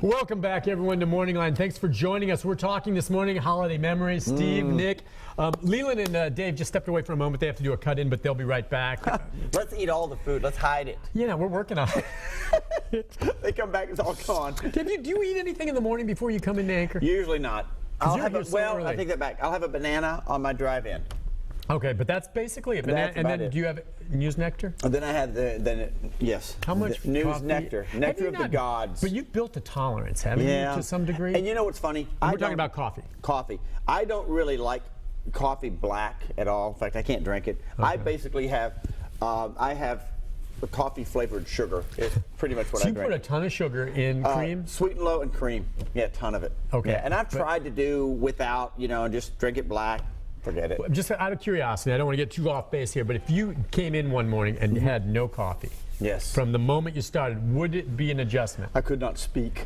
Welcome back, everyone, to MorningLine. Thanks for joining us. We're talking this morning holiday memories. Steve, Nick, Leland, and Dave just stepped away for a moment. They have to do a cut-in, but they'll be right back. Let's eat all the food. Let's hide it. Yeah, we're working on it. They come back, it's all gone. Do you eat anything in the morning before you come into Anchor? Usually not. I take that back. I'll have a banana on my drive-in. Okay, but that's basically it. That's and then it. do you have News Nectar? And then I have yes. How much News coffee? Nectar of the gods. But you've built a tolerance, haven't you, to some degree? And you know what's funny? We're talking about coffee. Coffee. I don't really like coffee black at all. In fact, I can't drink it. Okay. I basically have, coffee flavored sugar. It's pretty much what I drink. So you put a ton of sugar in cream? Sweet and low and cream. Yeah, a ton of it. Okay. Yeah, and I've tried to do without, just drink it black. Forget it. Just out of curiosity, I don't want to get too off base here, but if you came in one morning and you had no coffee, yes, from the moment you started, would it be an adjustment? I could not speak.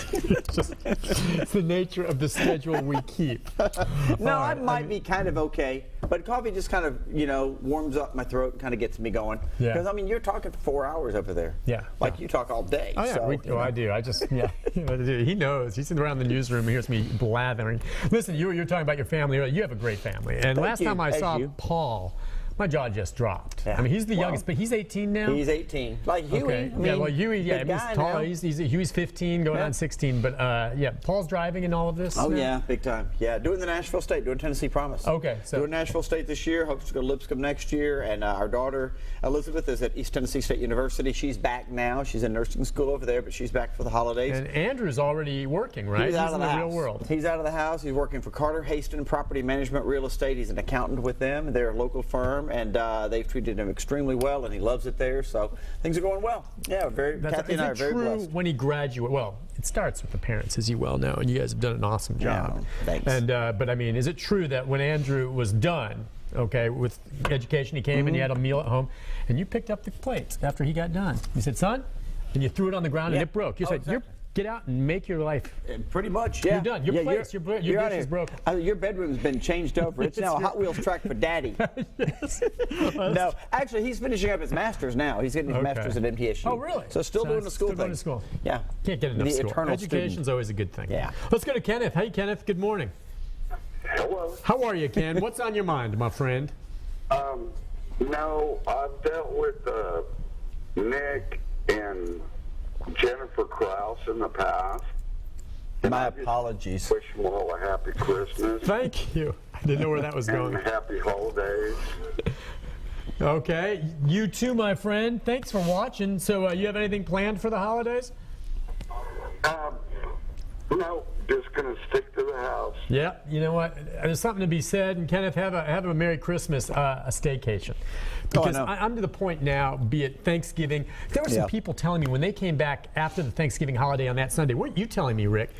It's the nature of the schedule we keep. No, I might be kind of okay, but coffee just kind of, warms up my throat and kind of gets me going. Yeah. Because, you're talking for 4 hours over there. Yeah. Like you talk all day. Oh, yeah. So, I do. I just, he knows. He's sitting around the newsroom and hears me blathering. Listen, you're talking about your family. You have a great family. And last time I saw Paul, my jaw just dropped. Yeah. He's the youngest, but he's 18 now. He's 18. Like Huey. Okay. Huey, he's tall. Huey's 15, going on 16. But Paul's driving in all of this. Oh, yeah, big time. Yeah, doing the Nashville State, doing Tennessee Promise. Okay. So doing Nashville State this year. Hopes to go to Lipscomb next year. And our daughter Elizabeth is at East Tennessee State University. She's back now. She's in nursing school over there, but she's back for the holidays. And Andrew's already working, right? He's out of the real world. He's out of the house. He's working for Carter Haston Property Management Real Estate. He's an accountant with them. They're a local firm, and they've treated him extremely well, and he loves it there. So things are going well. Yeah, Kathy and I are very blessed. When he graduates, well, it starts with the parents, as you well know, and you guys have done an awesome job. Yeah, thanks. And but is it true that when Andrew was done, with education, he came and he had a meal at home, and you picked up the plates after he got done? You said, "Son," and you threw it on the ground and it broke. You said, exactly. Get out and make your life. Pretty much, yeah. You're done. Your dish is broken. Your bedroom's been changed over. It's now a Hot Wheels track for Daddy. Yes. No, actually, he's finishing up his master's now. He's getting his master's at MTSU. Oh, really? So still doing the school thing. Going to school. Yeah. Can't get enough the school. Eternal Education's student. always a good thing. Yeah. Let's go to Kenneth. Hey, Kenneth. Good morning. Hello. How are you, Ken? What's on your mind, my friend? No, I've dealt with Nick and Jennifer Krause in the past. My apologies. Wish them all a happy Christmas. Thank you. I didn't know where that was going. And happy holidays. Okay. You too, my friend. Thanks for watching. So you have anything planned for the holidays? No, just going to stick to the house. Yeah. You know what? There's something to be said. And Kenneth, have a Merry Christmas, a staycation. Because I'm to the point now, be it Thanksgiving. There were some people telling me when they came back after the Thanksgiving holiday on that Sunday, what are you telling me, Rick?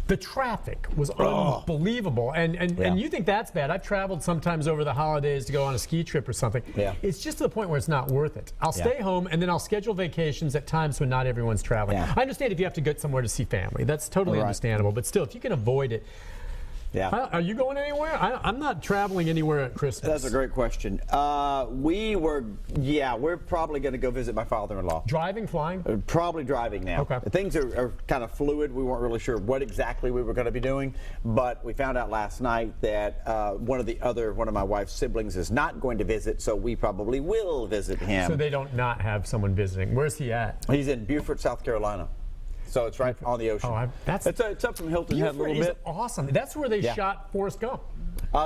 The traffic was unbelievable. And you think that's bad. I've traveled sometimes over the holidays to go on a ski trip or something. Yeah. It's just to the point where it's not worth it. I'll stay home, and then I'll schedule vacations at times when not everyone's traveling. Yeah. I understand if you have to get somewhere to see family. That's totally understandable. But still, if you can avoid it. Yeah. Are you going anywhere? I'm not traveling anywhere at Christmas. That's a great question. We're probably going to go visit my father-in-law. Driving, flying? Probably driving now. Okay. Things are kind of fluid. We weren't really sure what exactly we were going to be doing, but we found out last night that one of my wife's siblings is not going to visit, so we probably will visit him. So they don't not have someone visiting. Where's he at? He's in Beaufort, South Carolina. So it's right on the ocean. Oh, it's up from Hilton Head a little bit. Awesome. That's where they shot Forrest Gump.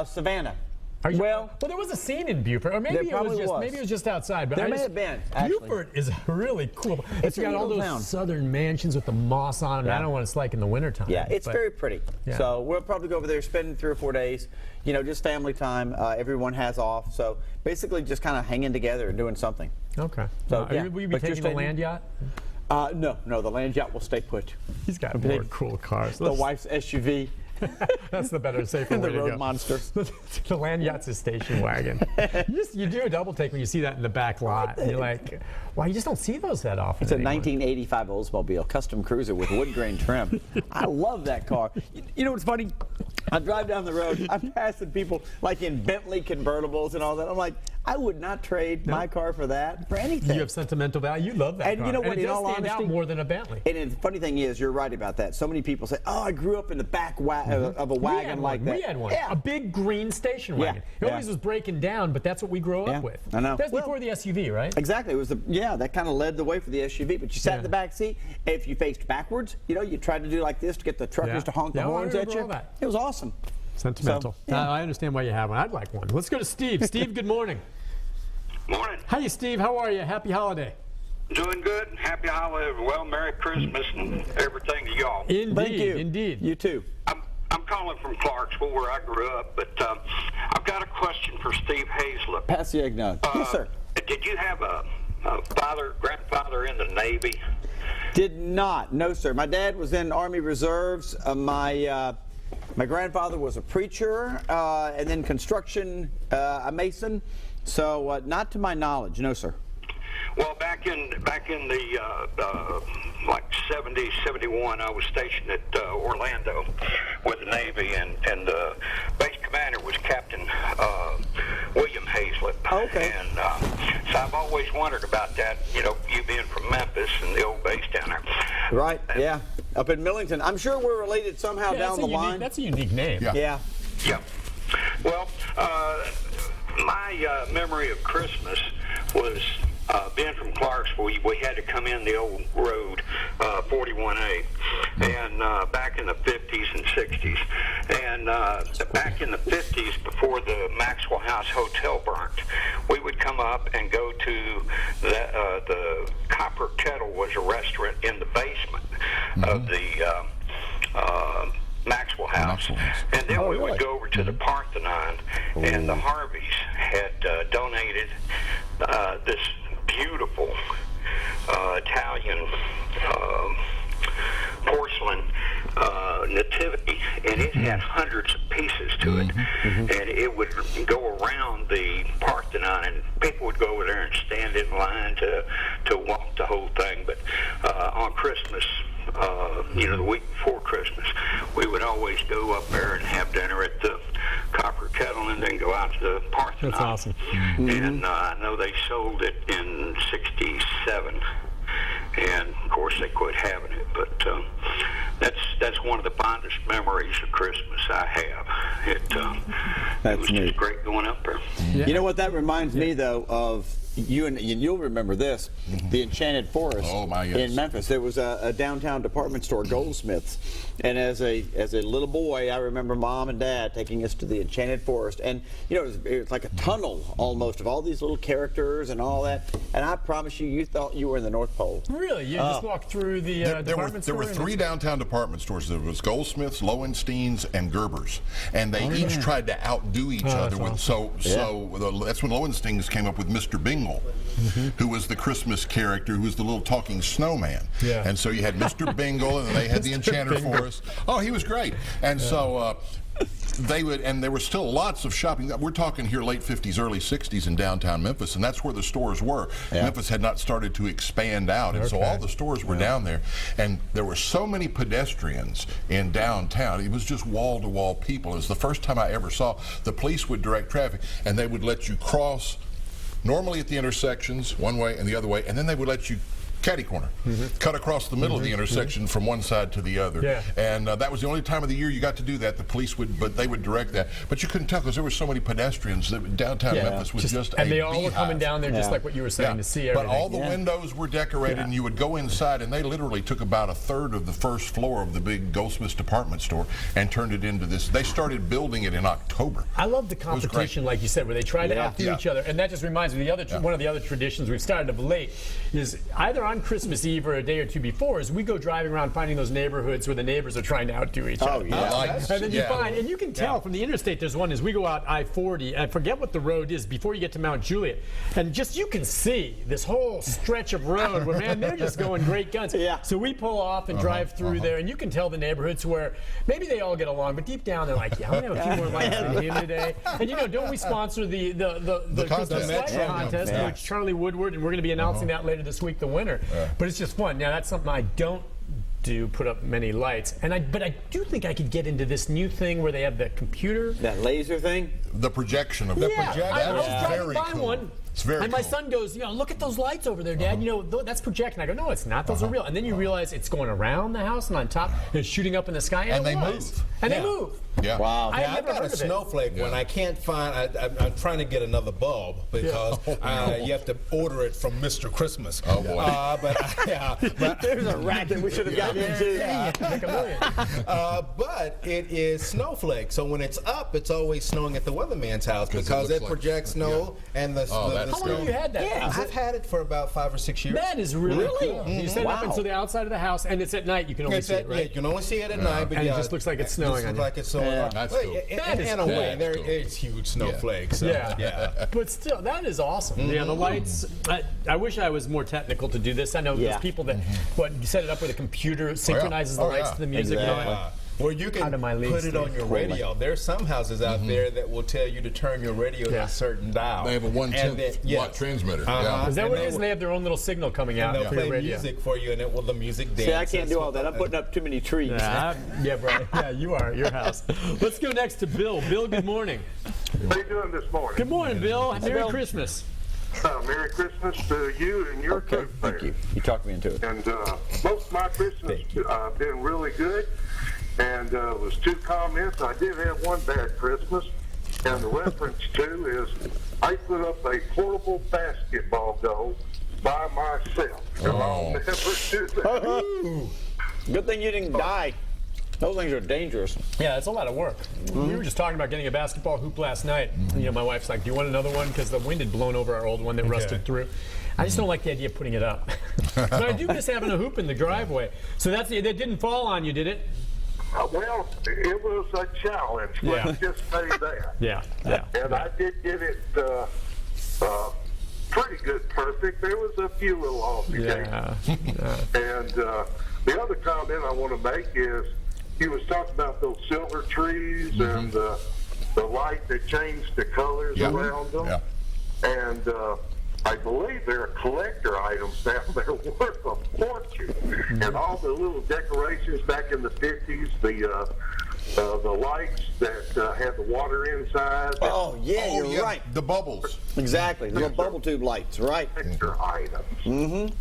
Savannah. Well, there was a scene in Beaufort, or maybe it was just outside. But there may have been. Actually. Beaufort is really cool. It's got all those southern mansions with the moss on them. Yeah. I don't know what it's like in the wintertime. Yeah, it's very pretty. Yeah. So we'll probably go over there, spend 3 or 4 days. Just family time. Everyone has off. So basically, just kind of hanging together and doing something. Okay. So will you be taking the land yacht? No, the land yacht will stay put. He's got more cool cars. The wife's SUV. That's the better, safer way to go. The road monster. The land yacht's a station wagon. You do a double take when you see that in the back lot. And you're like, wow, you just don't see those that often. It's a 1985 Oldsmobile custom cruiser with wood grain trim. I love that car. You know what's funny? I drive down the road, I'm passing people like in Bentley convertibles and all that. I'm like, I would not trade my car for that for anything. You have sentimental value. You love that car. And you know what? And it In does all stand honesty, out more than a Bentley. And the funny thing is, you're right about that. So many people say, "Oh, I grew up in the back of a wagon like that." We had one. Yeah. A big green station wagon. It always was breaking down, but that's what we grew up with. I know. That's before the SUV, right? Exactly. It was that kind of led the way for the SUV. But you sat in the back seat. If you faced backwards, you tried to do like this to get the truckers to honk the horns at you. It was awesome. Sentimental. So, I understand why you have one. I'd like one. Let's go to Steve. Steve, good morning. Morning. Hi, Steve. How are you? Happy holiday. Doing good. Happy holiday. Well, Merry Christmas and everything to y'all. Indeed. Thank you. Indeed. You too. I'm calling from Clarksville, where I grew up, but I've got a question for Steve Hazlett. Pass the eggnog. Yes, sir. Did you have a grandfather in the Navy? Did not. No, sir. My dad was in Army Reserves. My grandfather was a preacher and then construction, a mason. So not to my knowledge, no, sir. Well, back in the like 70, 71, I was stationed at Orlando with the Navy, and the base commander was Captain William Hazlett. Okay. And so I've always wondered about that. You being from Memphis and the old base down there. Right. Yeah. Up in Millington. I'm sure we're related somehow down the line. That's a unique name. Yeah. Yeah. Well, my memory of Christmas was being from Clarksville. We had to come in the old road, 41A, and back in the 50s and 60s. And back in the 50s, before the Maxwell House Hotel burnt, we would come up and go to the Copper Kettle was a restaurant in the basement of the Maxwell House. And then we would go over to the Parthenon, and the Harveys had donated this beautiful Italian porcelain nativity, and it had hundreds of pieces to it, and it would go around the Parthenon, and people would go over there and stand in line to walk the whole thing. But on Christmas, the week before Christmas, we would always go up there and have dinner at the Copper Kettle and then go out to the Parthenon. That's awesome. And I know they sold it in 67, and of course they quit having it, but that's one of the fondest memories of Christmas I have. It was just great going up there. Yeah. You know what that reminds me though of? You'll remember this, the Enchanted Forest in Memphis. There was a downtown department store, Goldsmiths, and as a little boy, I remember Mom and Dad taking us to the Enchanted Forest, and it was like a tunnel almost of all these little characters and all that. And I promise you thought you were in the North Pole. Really? You just walked through the department store? There were three downtown department stores. There was Goldsmiths, Lowenstein's, and Gerber's, and they each tried to outdo each other. So that's when Lowenstein's came up with Mr. Bingle. Who was the Christmas character, who was the little talking snowman. Yeah. And so you had Mr. Bingle, and they had the Enchanted Forest. Oh, he was great. And so they would, and there were still lots of shopping. We're talking here late 50s, early 60s in downtown Memphis, and that's where the stores were. Yeah. Memphis had not started to expand out, and so all the stores were down there. And there were so many pedestrians in downtown. It was just wall-to-wall people. It was the first time I ever saw the police would direct traffic, and they would let you cross normally at the intersections one way and the other way, and then they would let you catty corner, cut across the middle of the intersection from one side to the other. Yeah. And that was the only time of the year you got to do that. The police would, but they would direct that. But you couldn't tell because there were so many pedestrians that downtown Memphis was just and a they all beehive. were coming down there just like what you were saying to see everything. But all the windows were decorated, and you would go inside, and they literally took about a third of the first floor of the big Goldsmiths department store and turned it into this. They started building it in October. I love the competition, like you said, where they try to outdo each other. And that just reminds me, one of the other traditions we've started of late is either on Christmas Eve or a day or two before is we go driving around finding those neighborhoods where the neighbors are trying to outdo each other. And then you find, and you can tell from the interstate, there's one as we go out I-40, and I forget what the road is before you get to Mount Juliet, and just you can see this whole stretch of road where, man, they're just going great guns. So we pull off and drive through there, and you can tell the neighborhoods where maybe they all get along, but deep down they're like, yeah, I'm going to have a few more likes than him today. And don't we sponsor the Christmas light contest, which Charlie Woodward, and we're going to be announcing that later this week, the winner. But it's just fun. Now, that's something I don't to put up many lights. But I do think I could get into this new thing where they have the computer. That laser thing? The projection of Yeah, that I was is driving very by cool. one. It's very and my cool. son goes, look at those lights over there, Dad. That's projecting. I go, no, it's not. Those are real. And then you realize it's going around the house and on top, and it's shooting up in the sky. And they was. move. And Yeah. they move. Yeah. Wow. I Yeah, had I've never got a heard of it. snowflake one. I can't find. I'm trying to get another bulb because you have to order it from Mr. Christmas. Oh, boy. But There's a racket we should have gotten into. Make a million. but it is snowflake. So when it's up, it's always snowing at the weatherman's house because it it looks projects snow and the Oh, the that's How long snow. have you had that? Yeah. I've had it for about 5 or 6 years. That is really cool. You set it up Wow. into the outside of the house, and it's at night. You can only It's see at, it, yeah, right? you can only see it at night, but And it yeah, just looks like it's it snowing just on looks you. like it's snowing. Yeah. on- That's well, cool. That is in a cool. way, there Cool. is huge snowflakes. So, Yeah. yeah. But still, that is awesome. Yeah, the lights. I wish I was more technical to do this. I know Yeah. there's people that you set it up with a computer, synchronizes the Oh, lights yeah. to the music. and all that. Exactly. Where you can Out of my league, put it on Steve. your radio. There's some houses out there that will tell you to turn your radio to Yeah. a certain dial. They have a 1/10 And then- watt transmitter. Uh-huh. Is that And what it they is? will- They have their own little signal coming out And they'll for your play radio. music for you, and it will the music dance. See, I can't do all that. I'm putting up too many trees. Yeah, Brian. Yeah, you are. Your house. Let's go next to Bill. Bill, good morning. How you doing this morning? Good morning, Bill. Merry Bill. Christmas. Merry Christmas to you and your Okay, cook thank there. you. You talked me into it. And most of my Christmas been really good. And it was 2 comments. I did have one bad Christmas. And the reference to is I put up a portable basketball goal by myself. And I'll never do that. Good thing you didn't die. Those things are dangerous. Yeah, it's a lot of work. We were just talking about getting a basketball hoop last night. My wife's like, "Do you want another one?" Because the wind had blown over our old one that rusted through. I just don't like the idea of putting it up. But I do miss having a hoop in the driveway. So that didn't fall on you, did it? Well, it was a challenge. Yeah. Let's just say that. Yeah. And I did get it pretty good perfect. There was a few little off occasions. And the other comment I want to make is he was talking about those silver trees and the light that changed the colors around them. Yeah. And I believe they're collector items now. They're worth a fortune. And all the little decorations back in the 50s, the lights that had the water inside. Oh, yeah, you're right. The bubbles. Exactly. The little bubble tube lights, right? Collector items.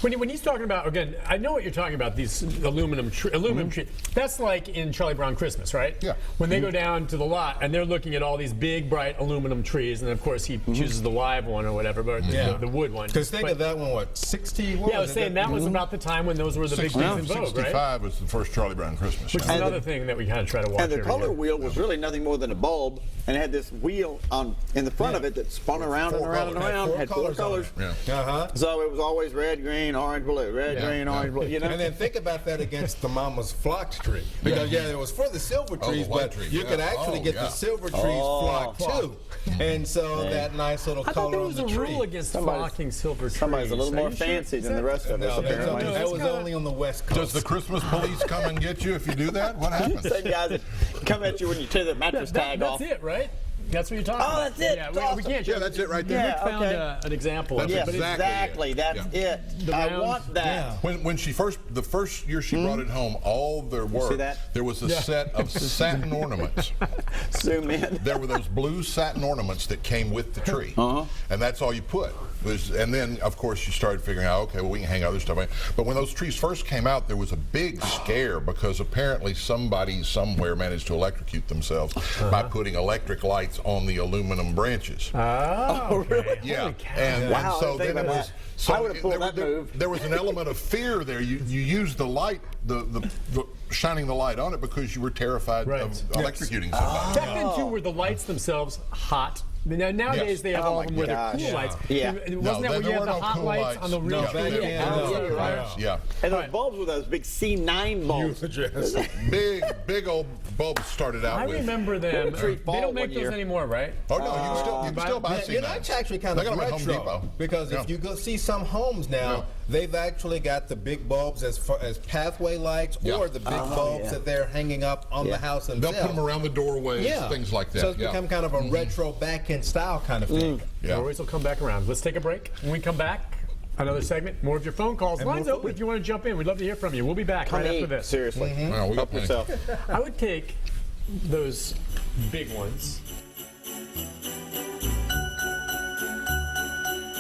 When he's talking about, again, I know what you're talking about, these aluminum trees. That's like in Charlie Brown Christmas, right? Yeah. When they go down to the lot and they're looking at all these big, bright aluminum trees, and of course he chooses the live one or whatever, but the wood one. Because think of that one, what, 60? What Yeah, I was saying that was about the time when those were the big things in vogue, right? 65 was the first Charlie Brown Christmas. Which is another thing that we kind of try to watch And the every color year. wheel was really nothing more than a bulb, and it had this wheel in the front of it that spun around and four around and colors. around. Four Had 4 colors on colors. it. Yeah. Uh-huh. So it was always red, green, orange, blue. Red, green, orange, blue. You know. And then think about that against the mama's flocked tree. Because, it was for the silver Oh, the trees, white but trees, you could yeah. actually Oh, get yeah. the silver trees flocked too. And so that nice little I thought color there on was the a tree. rule against Somebody's- flocking silver trees. Somebody's a little Are more you sure? fancy Is than the that- rest of us, No, apparently. that was only on the West Coast. Does the Christmas police come and get you if you do that? What happens? Same guys that come at you when you tear the mattress tag That's off. it, right? That's what you're talking about. Oh, that's it. Yeah, It's we awesome. can't show Yeah, that's it right there. Yeah, Rick found okay. an example of That's it. but it's- Exactly. That's it. I round- want that. When she the first year she brought it home, all their work, See that? there was a set of satin ornaments. Zoom in. There were those blue satin ornaments that came with the tree, and that's all you put. And then, of course, you started figuring out, okay, well, we can hang other stuff. But when those trees first came out, there was a big scare because apparently somebody somewhere managed to electrocute themselves by putting electric lights on the aluminum branches. Oh, really? Yeah, Holy cow. and Wow, so think then it about was. that. So I would've pulled that move. There was an element of fear there. You used the light, the shining the light on it because you were terrified Right. of electrocuting somebody. Back then, too, were the lights themselves hot? Nowadays Yes. they have Oh all my of them with their gosh. cool lights. Yeah. Wasn't No, that there where you were had the no hot cool lights lights. on the real No, tree? back then, Oh, no. yeah, you're right. Yeah. And those Right. bulbs were those big C9 bulbs. Big old bulbs started out I with. remember them. Tree They fall don't make one those year. anymore, right? Oh no, you can still buy C9s. That's actually kind They of got 'em at Home retro Depot. because if Yeah. you go see some homes now, Yeah. they've actually got the big bulbs as pathway lights Yeah. or the big bulbs yeah. that they're hanging up on Yeah. the house They'll themselves. put them around the doorways, things like that. So it's yeah. become kind of a retro back-end style kind of thing. Yeah. Always will come back around. Let's take a break. When we come back, Another segment, more of your phone calls. And Lines open if you want to jump in. We'd love to hear from you. We'll be back right after this. Seriously. Wow, we got Help plenty. yourself. I would take those big ones